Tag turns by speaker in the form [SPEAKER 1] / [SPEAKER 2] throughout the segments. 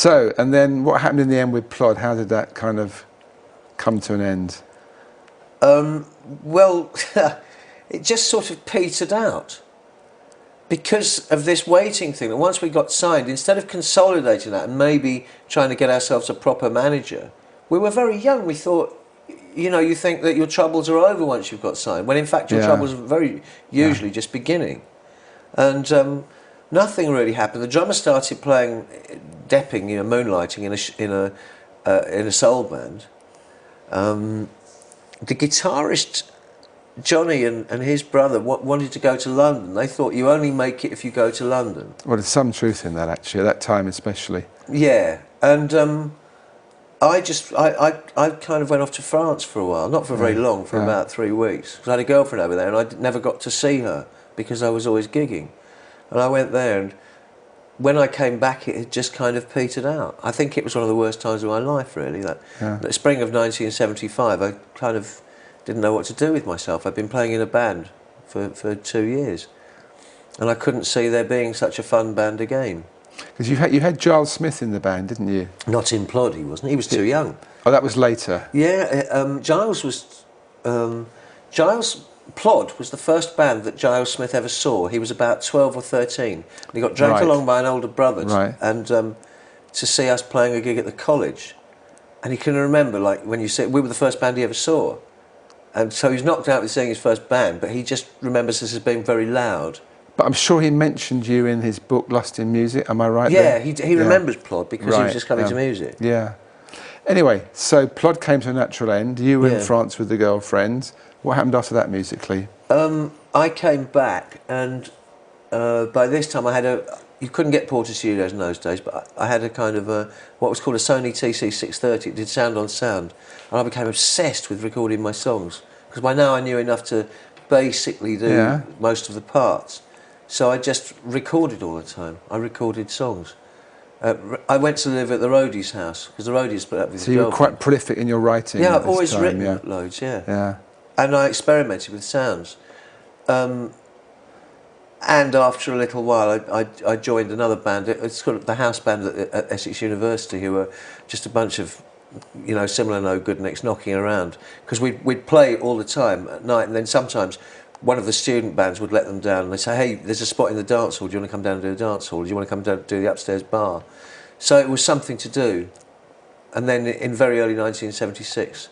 [SPEAKER 1] So, and then what happened in the end with Plod? How did that kind of come to an end?
[SPEAKER 2] Well, it just sort of petered out because of this waiting thing. And once we got signed, instead of consolidating that and maybe trying to get ourselves a proper manager, we were very young. We thought, you know, you think that your troubles are over once you've got signed, when in fact your troubles are very usually just beginning. And nothing really happened. The drummer started playing, depping, you know, moonlighting in a soul band. The guitarist Johnny and his brother wanted to go to London. They thought you only make it if you go to London.
[SPEAKER 1] Well, there's some truth in that, actually, at that time especially.
[SPEAKER 2] Yeah, and I kind of went off to France for a while, not for very long, for about 3 weeks. Because I had a girlfriend over there and I never got to see her because I was always gigging. And I went there, and when I came back it had just kind of petered out. I think it was one of the worst times of my life, really. The spring of 1975, I kind of didn't know what to do with myself. I'd been playing in a band for 2 years and I couldn't see there being such a fun band again.
[SPEAKER 1] Because you had Giles Smith in the band, didn't you?
[SPEAKER 2] Not in Plod, he wasn't. He was too young.
[SPEAKER 1] Oh, that was later.
[SPEAKER 2] Yeah, Plod was the first band that Giles Smith ever saw. He was about 12 or 13. And he got dragged along by an older brother and to see us playing a gig at the college. And he can remember, like, when you said we were the first band he ever saw. And so he was knocked out with seeing his first band, but he just remembers this as being very loud.
[SPEAKER 1] But I'm sure he mentioned you in his book, Lost in Music, am I right?
[SPEAKER 2] Yeah, he remembers Plod because he was just coming to music.
[SPEAKER 1] Yeah. Anyway, so Plod came to a natural end. You were in France with the girlfriend. What happened after that musically?
[SPEAKER 2] I came back, and by this time you couldn't get Porter Studios in those days, but I had a kind of what was called a Sony TC630. It did sound on sound, and I became obsessed with recording my songs because by now I knew enough to basically do most of the parts. So I just recorded all the time. I recorded songs. I went to live at the roadie's house because the roadie split up with his girlfriend.
[SPEAKER 1] So you were quite prolific in your writing.
[SPEAKER 2] Yeah, I've always written loads. Yeah. And I experimented with sounds. And after a little while, I joined another band. It's called the house band at Essex University, who were just a bunch of, you know, similar no good nicks knocking around. Because we'd play all the time at night, and then sometimes one of the student bands would let them down and they'd say, hey, there's a spot in the dance hall, do you want to come down and do a dance hall? Do you want to come down and do the upstairs bar? So it was something to do. And then in very early 1976,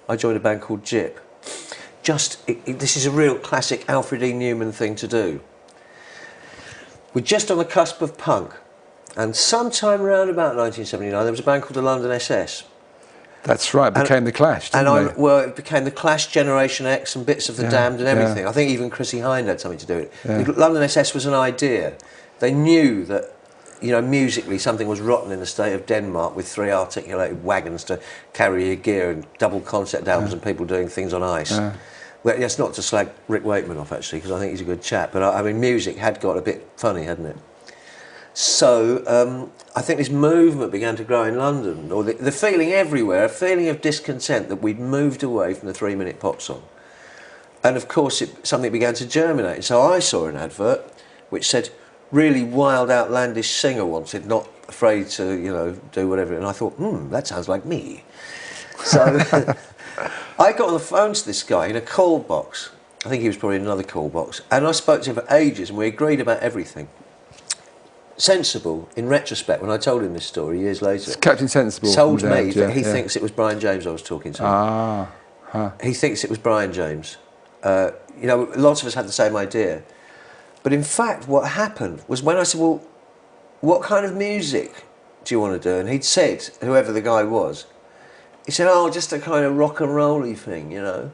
[SPEAKER 2] I joined a band called Jip. This is a real classic Alfred E. Newman thing to do. We're just on the cusp of punk. And sometime around about 1979, there was a band called the London SS.
[SPEAKER 1] That's right, it became The Clash, didn't it?
[SPEAKER 2] Well, it became The Clash, Generation X and bits of The Damned and everything. I think even Chrissie Hynde had something to do with it. The London SS was an idea. They knew that, you know, musically something was rotten in the state of Denmark with 3 articulated wagons to carry your gear and double concept albums and people doing things on ice. Well, that's not to slag Rick Wakeman off, actually, because I think he's a good chap. But I mean, music had got a bit funny, hadn't it? So I think this movement began to grow in London, or the feeling everywhere, a feeling of discontent that we'd moved away from the 3-minute pop song. And of course, something began to germinate. So I saw an advert which said, really wild, outlandish singer wanted, not afraid to, you know, do whatever. And I thought, that sounds like me. So I got on the phone to this guy in a call box. I think he was probably in another call box. And I spoke to him for ages and we agreed about everything. Sensible, in retrospect, when I told him this story years later,
[SPEAKER 1] Captain Sensible
[SPEAKER 2] told me that he thinks it was Brian James I was talking to. He thinks it was Brian James. You know, lots of us had the same idea. But in fact, what happened was when I said, well, what kind of music do you want to do? And he'd said, whoever the guy was, he said, oh, just a kind of rock and roll-y thing, you know.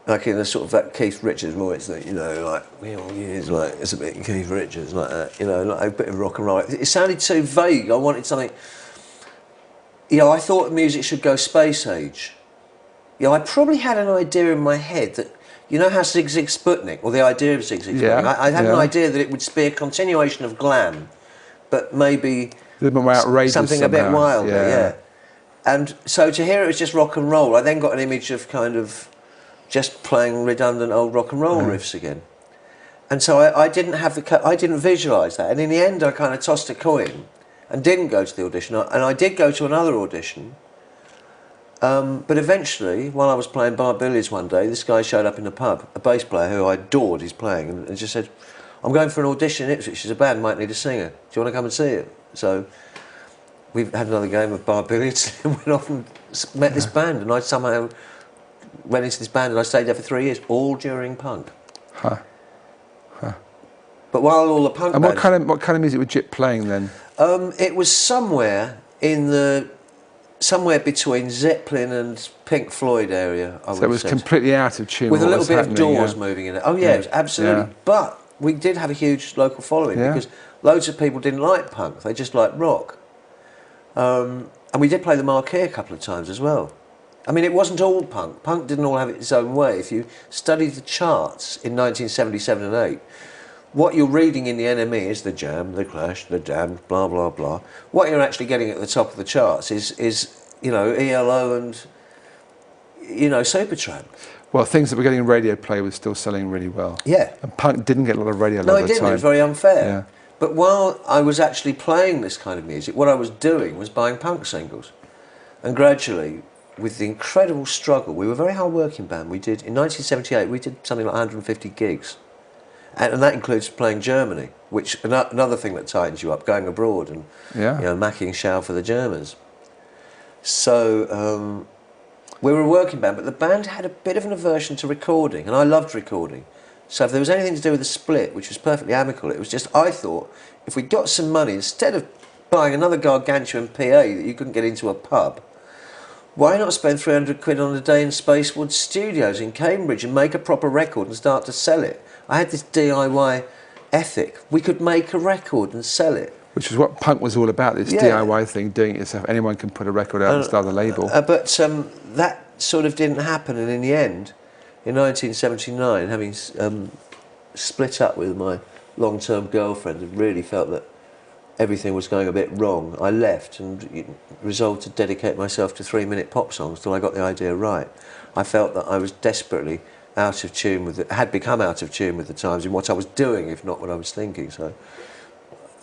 [SPEAKER 2] Like in a sort of that Keith Richards voice, that, you know, like, it's like, it's a bit Keith Richards, like that, you know, like a bit of rock and roll. It sounded too vague. I wanted something, you know, I thought music should go space age. You know, I probably had an idea in my head that, you know how Zig Zig Sputnik, or the idea of Zig Zig Sputnik, I had an idea that it would be a continuation of glam, but maybe
[SPEAKER 1] a little more outrageous
[SPEAKER 2] something
[SPEAKER 1] somehow.
[SPEAKER 2] A bit wilder, And so to hear it was just rock and roll, I then got an image of kind of just playing redundant old rock and roll riffs again. And so I didn't have I didn't visualise that. And in the end, I kind of tossed a coin and didn't go to the audition. And I did go to another audition, but eventually, while I was playing bar billiards one day, this guy showed up in the pub, a bass player who I adored his playing, and just said, I'm going for an audition in Ipswich, there's a band, might need a singer. Do you want to come and see it? So we've had another game of bar billiards and went off and met this band, and I somehow went into this band and I stayed there for 3 years, all during punk.
[SPEAKER 1] Huh.
[SPEAKER 2] But while all the punk
[SPEAKER 1] and
[SPEAKER 2] bands...
[SPEAKER 1] what kind of music was Jip playing then?
[SPEAKER 2] It was somewhere between Zeppelin and Pink Floyd area, I would say.
[SPEAKER 1] So it was completely out of tune
[SPEAKER 2] with a little bit of Doors
[SPEAKER 1] yeah.
[SPEAKER 2] moving in it. Oh yeah, it was absolutely.
[SPEAKER 1] Yeah.
[SPEAKER 2] But we did have a huge local following because loads of people didn't like punk, they just liked rock. And we did play the Marquee a couple of times as well. I mean, it wasn't all punk. Punk didn't all have its own way. If you studied the charts in 1977 and 8, what you're reading in the NME is the Jam, the Clash, the Damned, blah blah blah. What you're actually getting at the top of the charts is you know, ELO and, you know, Supertramp.
[SPEAKER 1] Well, things that were getting radio play was still selling really well.
[SPEAKER 2] Yeah.
[SPEAKER 1] And punk didn't get a lot of radio
[SPEAKER 2] No,
[SPEAKER 1] at
[SPEAKER 2] it
[SPEAKER 1] the
[SPEAKER 2] didn't.
[SPEAKER 1] time.
[SPEAKER 2] It was very unfair.
[SPEAKER 1] Yeah.
[SPEAKER 2] But while I was actually playing this kind of music, what I was doing was buying punk singles. And gradually, with the incredible struggle, we were a very hard-working band. We did, in 1978, we did something like 150 gigs. And that includes playing Germany, which another thing that tightens you up, going abroad and you know, macking show for the Germans. So we were a working band, but the band had a bit of an aversion to recording, and I loved recording. So if there was anything to do with the split, which was perfectly amicable, it was just, I thought, if we got some money, instead of buying another gargantuan PA that you couldn't get into a pub, why not spend 300 quid on a day in Spacewood Studios in Cambridge and make a proper record and start to sell it? I had this DIY ethic. We could make a record and sell it.
[SPEAKER 1] Which is what punk was all about, this DIY thing, doing it yourself. Anyone can put a record out and start a label.
[SPEAKER 2] But that sort of didn't happen, and in the end, in 1979, having split up with my long-term girlfriend and really felt that everything was going a bit wrong, I left and resolved to dedicate myself to 3-minute pop songs till I got the idea right. I felt that I was desperately out of tune with it, had become out of tune with the times in what I was doing, if not what I was thinking. So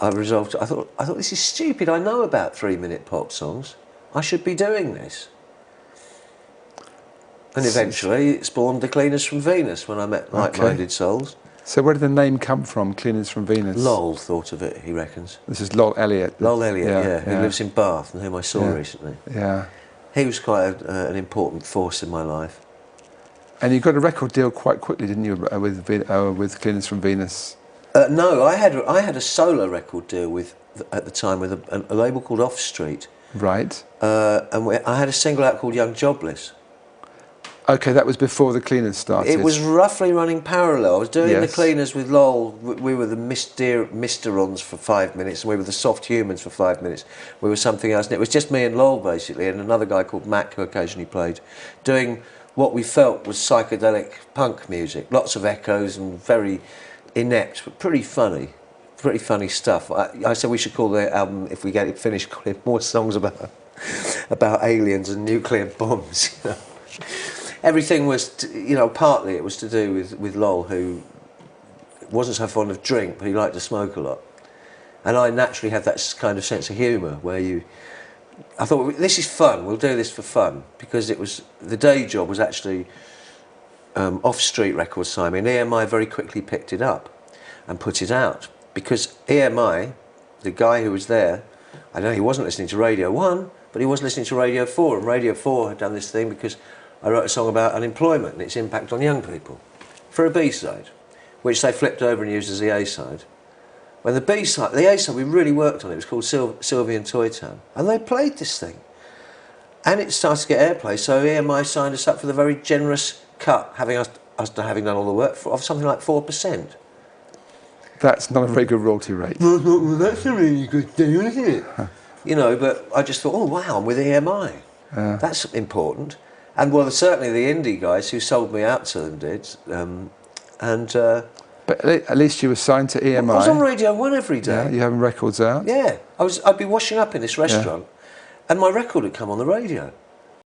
[SPEAKER 2] I resolved. I thought this is stupid. I know about 3-minute pop songs. I should be doing this. And eventually, it spawned the Cleaners from Venus when I met like-minded souls.
[SPEAKER 1] So where did the name come from, Cleaners from Venus?
[SPEAKER 2] Lowell thought of it, he reckons.
[SPEAKER 1] This is Lowell Elliott.
[SPEAKER 2] Lowell Elliott, who lives in Bath and whom I saw recently.
[SPEAKER 1] Yeah.
[SPEAKER 2] He was quite an important force in my life.
[SPEAKER 1] And you got a record deal quite quickly, didn't you, with Cleaners from Venus?
[SPEAKER 2] No, I had a solo record deal at the time with a label called Off Street.
[SPEAKER 1] Right.
[SPEAKER 2] And I had a single out called Young Jobless.
[SPEAKER 1] Okay, that was before the Cleaners started.
[SPEAKER 2] It was roughly running parallel. I was doing the Cleaners with Lowell. We were the Misterons for 5 minutes, and we were the Soft Humans for 5 minutes. We were something else, and it was just me and Lowell basically, and another guy called Mac who occasionally played, doing what we felt was psychedelic punk music. Lots of echoes and very inept, but pretty funny stuff. I said we should call the album, if we get it finished, call it More Songs about aliens and nuclear bombs. You know? Everything was, you know, partly it was to do with Lowell, who wasn't so fond of drink, but he liked to smoke a lot. And I naturally had that kind of sense of humour where I thought, this is fun, we'll do this for fun, because the day job was actually off-street record signing, and EMI very quickly picked it up and put it out. Because EMI, the guy who was there, I know he wasn't listening to Radio 1, but he was listening to Radio 4, and Radio 4 had done this thing because I wrote a song about unemployment and its impact on young people for a B-side, which they flipped over and used as the A-side. When the A-side we really worked on, it was called Sylvian Toy Town, and they played this thing. And it started to get airplay, so EMI signed us up for the very generous cut, having having done all the work, of something like 4%.
[SPEAKER 1] That's not a very good royalty rate.
[SPEAKER 2] Well, that's a really good deal, isn't it? You know, but I just thought, oh wow, I'm with EMI. That's important. And well, certainly the indie guys who sold me out to them did.
[SPEAKER 1] But at least you were signed to EMI.
[SPEAKER 2] I was on Radio 1 every day.
[SPEAKER 1] Yeah, you having records out?
[SPEAKER 2] Yeah, I'd be washing up in this restaurant, and my record had come on the radio.